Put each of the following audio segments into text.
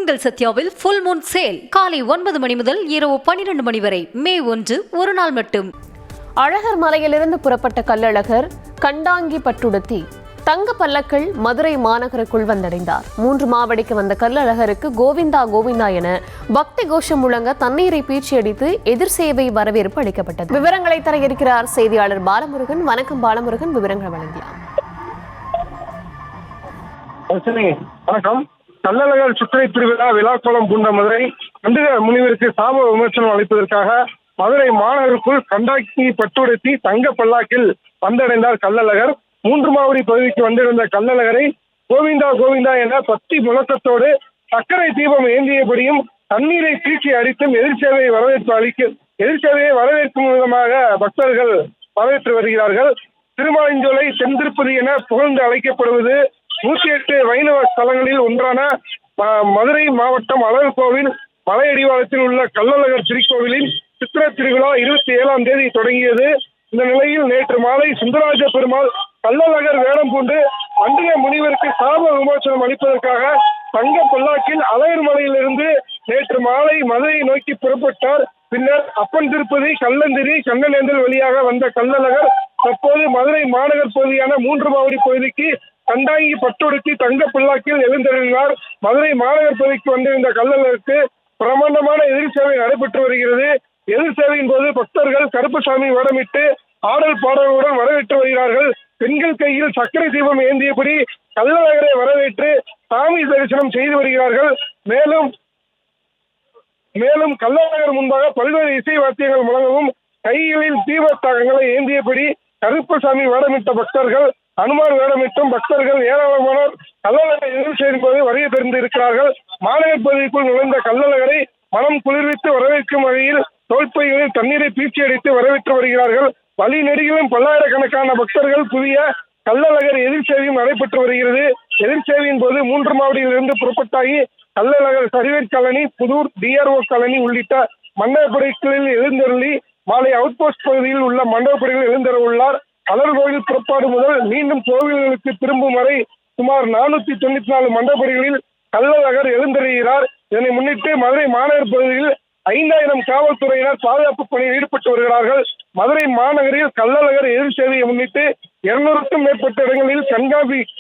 உங்கள் சத்யாவில் full Moon sale காலை 9 மணி முதல் இரவு 12 மணி வரை. மே 1 ஒரு நாள் மட்டும். அழகர் மலையிலிருந்து புறப்பட்ட கள்ளழகர் கண்டாங்கி பட்டுடுத்தி தங்க பல்லக்கில் மதுரை மாநகருக்குள் வந்தடைந்தார். 3 மாவடிக்கு வந்த கள்ளழகருக்கு கோவிந்தா கோவிந்தா என பக்தி கோஷம் முழங்க தண்ணீரை பீச்சியடித்து எதிர் சேவை வரவேற்பு அளிக்கப்பட்டது. விவரங்களை தர இருக்கிறார் செய்தியாளர் பாலமுருகன். வணக்கம் பாலமுருகன், விவரங்கள் வழங்கலாம். வணக்கம். கள்ளழகர் சித்திரை திருவிழா விழாக்கோலம் பூண்ட மதுரை கண்டித முனிவருக்கு சாப விமர்சனம் அளிப்பதற்காக மதுரை மாநகருக்குள் கண்டாங்கி பட்டுடுத்தி தங்க பல்லாக்கில் வந்தடைந்தார் கள்ளழகர். 3 மாவடி பகுதிக்கு வந்திருந்த கள்ளழகரை கோவிந்தா கோவிந்தா என பக்தி முழக்கத்தோடு சர்க்கரை தீபம் ஏந்தியபடியும் தண்ணீரை பீச்சி அடித்தும் எதிர்சேவையை வரவேற்கும் விதமாக பக்தர்கள் வரவேற்று வருகிறார்கள். திருமாலிஞ்சோலை தென் திருப்பதி என புகழ்ந்து அழைக்கப்படுவது 108 வைணவ ஸ்தலங்களில் ஒன்றான மதுரை மாவட்டம் அழகர் கோவில் மலையடிவாரத்தில் உள்ள கள்ளழகர் திருக்கோவிலின் சித்திரை திருவிழா 27ஆம் தேதி தொடங்கியது. இந்த நிலையில் நேற்று மாலை சுந்தரராஜ பெருமாள் கள்ளழகர் வேடம் பூண்டு கண்டித முனிவருக்கு சாப விமோசனம் அளிப்பதற்காக தங்க பல்லாக்கில் அழகர் மலையிலிருந்து நேற்று மாலை மதுரையை நோக்கி புறப்பட்டார். பின்னர் அப்பன் திருப்பதி, கல்லந்திரி, கண்ணனேந்தல் வழியாக வந்த கள்ளழகர் தற்போது மதுரை மாநகர் பகுதியான 3 மாவடி பகுதிக்கு கண்டாங்கி பட்டுடுத்தி தங்க பல்லாக்கில் எழுந்தருளினார். மதுரை மாநகர் பகுதிக்கு வந்திருந்த கள்ளழகருக்கு பிரமாண்டமான எதிர் சேவை நடைபெற்று வருகிறது. எதிர் சேவையின் போது பக்தர்கள் கருப்பசாமி வேடமிட்டு ஆடல் பாடல்களுடன் வரவேற்று வருகிறார்கள். பெண்கள் கையில் சர்க்கரை தீபம் ஏந்தியபடி கள்ளழகரை வரவேற்று சாமி தரிசனம் செய்து வருகிறார்கள். மேலும் கள்ளழகர் முன்பாக பல்வேறு இசை வாத்தியங்கள் முழங்கவும் கைகளில் தீபத்தாகங்களை ஏந்தியபடி கருப்பசாமி வேடமிட்ட பக்தர்கள், அனுமார் வேடமிட்டும் பக்தர்கள் ஏராளமானோர் கள்ளழகரை எதிர் செய்யும் போது வருகை தந்து இருக்கிறார்கள். மாநகர் பகுதிக்குள் நுழைந்த கள்ளழகரை மனம் குளிர்வித்து வரவேற்கும் வகையில் தோல்பைகளில் தண்ணீரை பீச்சி அடித்து வரவேற்று வருகிறார்கள். வழி நெடுகிலும் பல்லாயிரக்கணக்கான பக்தர்கள் புதிய கள்ளழகர் எதிர் சேவையும் நடைபெற்று வருகிறது. எதிர் சேவையின் போது 3 மாவடியிலிருந்து புறப்பட்டாகி Kallazhagar surveyor colony, Puthur, DRO colony உள்ளிட்ட மண்டபப்படிகளில் எழுந்தருளி மாலை அவுட் போஸ்ட் பகுதியில் உள்ள மண்டபப்படிகளில் எழுந்தருள்ளார். அழகர் கோவில் புறப்பாடு முதல் மீண்டும் கோவில்களுக்கு திரும்பும் வரை சுமார் 494 மண்டபப்படிகளில் கள்ளழகர் எழுந்தருகிறார். இதனை முன்னிட்டு மதுரை மாநகர் பகுதியில் 5000 காவல்துறையினர் பாதுகாப்பு பணியில் ஈடுபட்டு வருகிறார்கள். மதுரை மாநகரில் கள்ளழகர் எதிர் சேவையை முன்னிட்டு 200க்கும் மேற்பட்ட இடங்களில்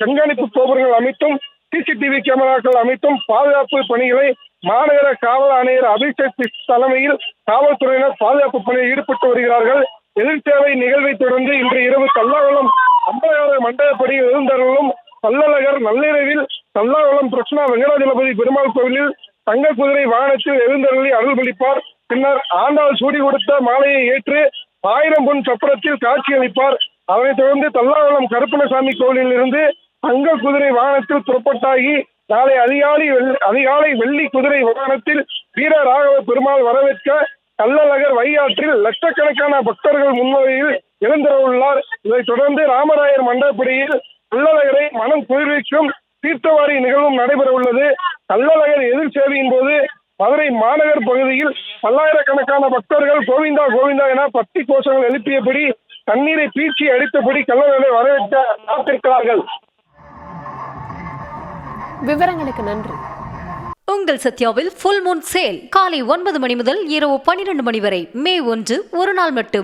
கண்காணிப்பு கோபுரங்கள் அமைத்தும் சிசிடிவி கேமராக்கள் அமைத்தும் பாதுகாப்பு பணிகளை மாநகர காவல் ஆணையர் அபிஷேக் தலைமையில் காவல்துறையினர் பாதுகாப்பு பணியில் ஈடுபட்டு வருகிறார்கள். எதிர் சேவை நிகழ்வை தொடர்ந்து இன்று இரவு தல்லாகுளம் அம்பலகார மண்டபப்படியில் எழுந்தருளும் கள்ளழகர் நள்ளிரவில் தல்லாகுளம் பிரசன்னா வெங்கடாஜலபதி பெருமாள் கோவிலில் தங்க குதிரை வாகனத்தில் எழுந்தருளி அருள்பளிப்பார். பின்னர் ஆண்டாள் சூடி கொடுத்த மாலையை ஏற்று 1000 பொன் சப்பரத்தில் காட்சியளிப்பார். அதனைத் தொடர்ந்து தல்லாகுளம் கருப்பணசாமி கோவிலில் இருந்து தங்க குதிரை வாகனத்தில் புறப்பட்டாகி நாளை அதிகாலை வெள்ளி குதிரை வாகனத்தில் வீர ராகவ பெருமாள் வரவேற்க கள்ளழகர் வையாற்றில் லட்சக்கணக்கான பக்தர்கள் முன்னிலையில் எழுந்தருள்ளார். இதைத் தொடர்ந்து ராமராயர் மண்டபப்படியில் கள்ளழகரை மனம் குளிர்விக்கும் தீர்த்தவாரி நிகழ்வும் நடைபெற உள்ளது. கள்ளழகர் எதிர் சேவையின் போது மதுரை மாநகர் பகுதியில் பல்லாயிரக்கணக்கான பக்தர்கள் கோவிந்தா கோவிந்தா என பக்தி கோஷங்கள் எழுப்பியபடி தண்ணீரை பீச்சி அடித்தபடி கள்ளழகரை வரவேற்க காத்திருக்கிறார்கள். விவரங்களுக்கு நன்றி. உங்கள் சத்யாவில் ஃபுல் மூன் சேல் காலை 9 மணி முதல் இரவு 12 மணி வரை. மே 1 ஒரு நாள் மட்டும்.